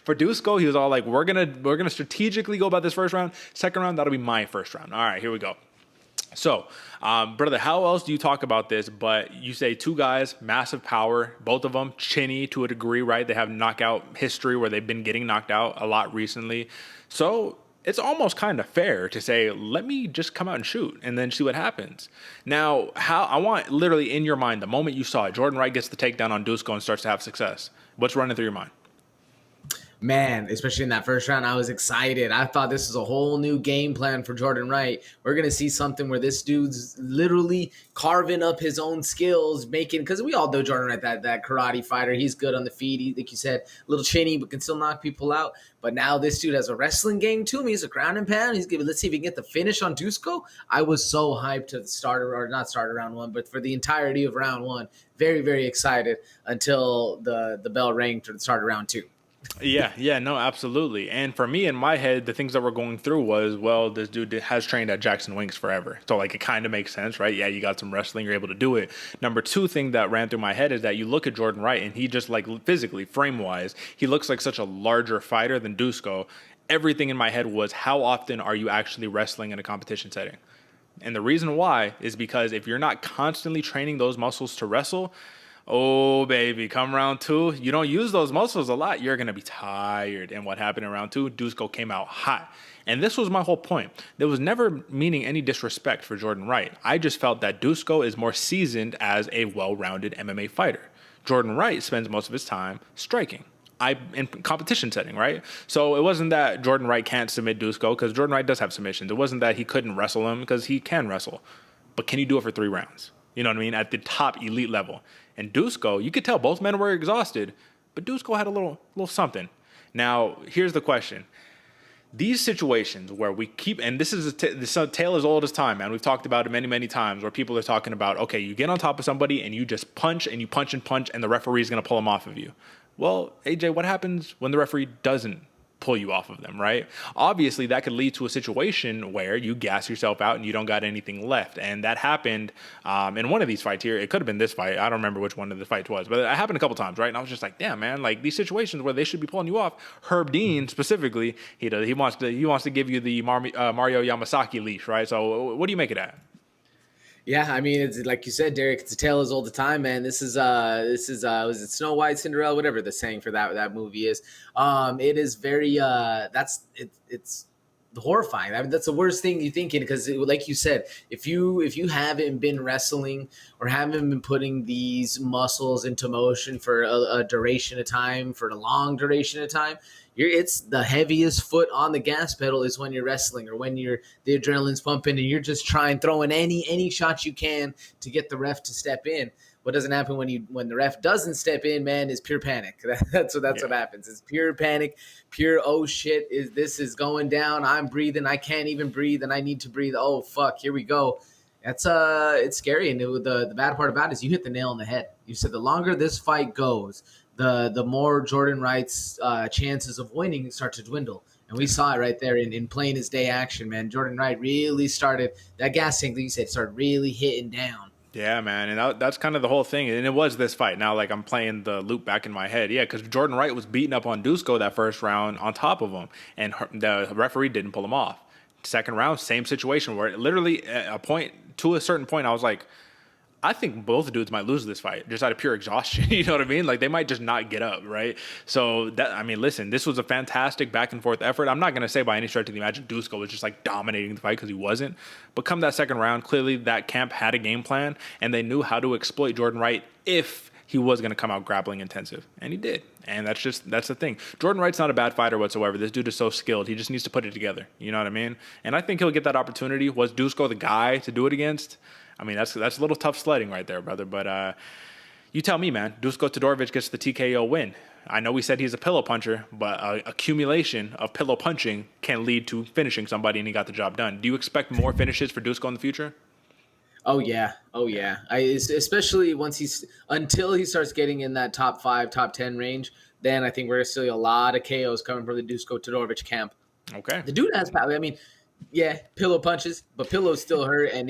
For Dusko, he was all like, we're gonna strategically go about this first round. Second round, that'll be my first round. All right, here we go. So, brother, how else do you talk about this? But you say two guys, massive power, both of them chinny to a degree, right? They have knockout history where they've been getting knocked out a lot recently. So it's almost kind of fair to say, let me just come out and shoot and then see what happens. Now, how I want literally in your mind, the moment you saw it, Jordan Wright gets the takedown on Dusko and starts to have success. What's running through your mind? Man, especially in that first round, I was excited. I thought this was a whole new game plan for Jordan Wright. We're going to see something where this dude's literally carving up his own skills, making, because we all know Jordan Wright, that karate fighter. He's good on the feet. He, like you said, a little chinny, but can still knock people out. But now this dude has a wrestling game too. He's a ground and pound. He's giving, let's see if he can get the finish on Dusko. I was so hyped to not start round one, but for the entirety of round one. Very, very excited until the bell rang to the start of round two. Yeah, no, absolutely. And for me, in my head, the things that we're going through was, well, this dude has trained at Jackson Wings forever. So, like, it kind of makes sense, right? Yeah, you got some wrestling, you're able to do it. Number two thing that ran through my head is that you look at Jordan Wright, and he just, like, physically, frame-wise, he looks like such a larger fighter than Dusko. Everything in my head was, how often are you actually wrestling in a competition setting? And the reason why is because if you're not constantly training those muscles to wrestle, oh, baby, come round two, you don't use those muscles a lot, you're going to be tired. And what happened in round two? Dusko came out hot. And this was my whole point. There was never meaning any disrespect for Jordan Wright. I just felt that Dusko is more seasoned as a well-rounded MMA fighter. Jordan Wright spends most of his time striking. In competition setting, right? So it wasn't that Jordan Wright can't submit Dusko, because Jordan Wright does have submissions. It wasn't that he couldn't wrestle him, because he can wrestle. But can you do it for 3 rounds? You know what I mean? At the top elite level. And Dusko, you could tell both men were exhausted, but Dusko had a little something. Now, here's the question. These situations where we keep, and this is a tale as old as time, man. We've talked about it many, many times where people are talking about, okay, you get on top of somebody and you just punch and you punch and punch and the referee is going to pull them off of you. Well, AJ, what happens when the referee doesn't pull you off of them, right? Obviously, that could lead to a situation where you gas yourself out and you don't got anything left. And that happened in one of these fights here. It could have been this fight. I don't remember which one of the fights was, but it happened a couple times, right? And I was just like, damn, man, like these situations where they should be pulling you off. Herb Dean specifically, he wants to give you the Mario Yamasaki leash, right? So what do you make of that? Yeah, I mean, it's like you said, Derek. It's a tale as old as time, man. This is was it Snow White, Cinderella, whatever the saying for that movie is. It is very it's horrifying. I mean, that's the worst thing you thinking, because like you said, if you haven't been wrestling or haven't been putting these muscles into motion for a duration of time, for a long duration of time, it's the heaviest foot on the gas pedal is when you're wrestling, or when the adrenaline's pumping and you're just throwing any shots you can to get the ref to step in. What doesn't happen when the ref doesn't step in, man, is pure panic. That's what happens. It's pure panic, pure, oh shit, this is going down. I'm breathing. I can't even breathe and I need to breathe. Oh fuck, here we go. That's it's scary. And the bad part about it is you hit the nail on the head. You said the longer this fight goes, the more Jordan Wright's chances of winning start to dwindle. And we saw it right there in plain as day action, man. Jordan Wright really started, that gas tank that you said, started really hitting down. Yeah, man, and that's kind of the whole thing, and it was this fight. Now, like, I'm playing the loop back in my head, yeah, because Jordan Wright was beating up on Dusko that first round on top of him, and the referee didn't pull him off. Second round, same situation where literally to a certain point, I was like, I think both dudes might lose this fight just out of pure exhaustion. You know what I mean? Like, they might just not get up, right? So, listen, this was a fantastic back and forth effort. I'm not going to say by any stretch of the imagination Dusko was just like dominating the fight, because he wasn't. But come that second round, clearly that camp had a game plan, and they knew how to exploit Jordan Wright if he was going to come out grappling intensive. And he did. And that's the thing. Jordan Wright's not a bad fighter whatsoever. This dude is so skilled. He just needs to put it together. You know what I mean? And I think he'll get that opportunity. Was Dusko the guy to do it against? I mean, that's a little tough sledding right there, brother. But you tell me, man. Dusko Todorovic gets the TKO win. I know we said he's a pillow puncher, but accumulation of pillow punching can lead to finishing somebody, and he got the job done. Do you expect more finishes for Dusko in the future? Oh yeah. Especially until he starts getting in that top 5, top 10 range, then I think we're going to see a lot of KOs coming from the Dusko Todorovic camp. Okay. The dude has power. I mean, Yeah, pillow punches, but pillows still hurt. And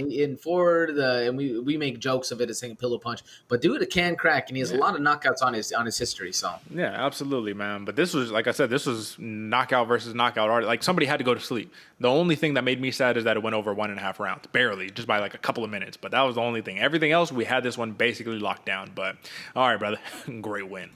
we make jokes of it as saying pillow punch, but dude, it can crack, and he has a Yeah. lot of knockouts on his history. So Yeah, absolutely, man. But this was, like I said, this was knockout versus knockout art. Like, somebody had to go to sleep. The only thing that made me sad is that it went over 1.5 rounds, barely, just by like a couple of minutes. But that was the only thing. Everything else, we had this one basically locked down. But all right, brother, great win.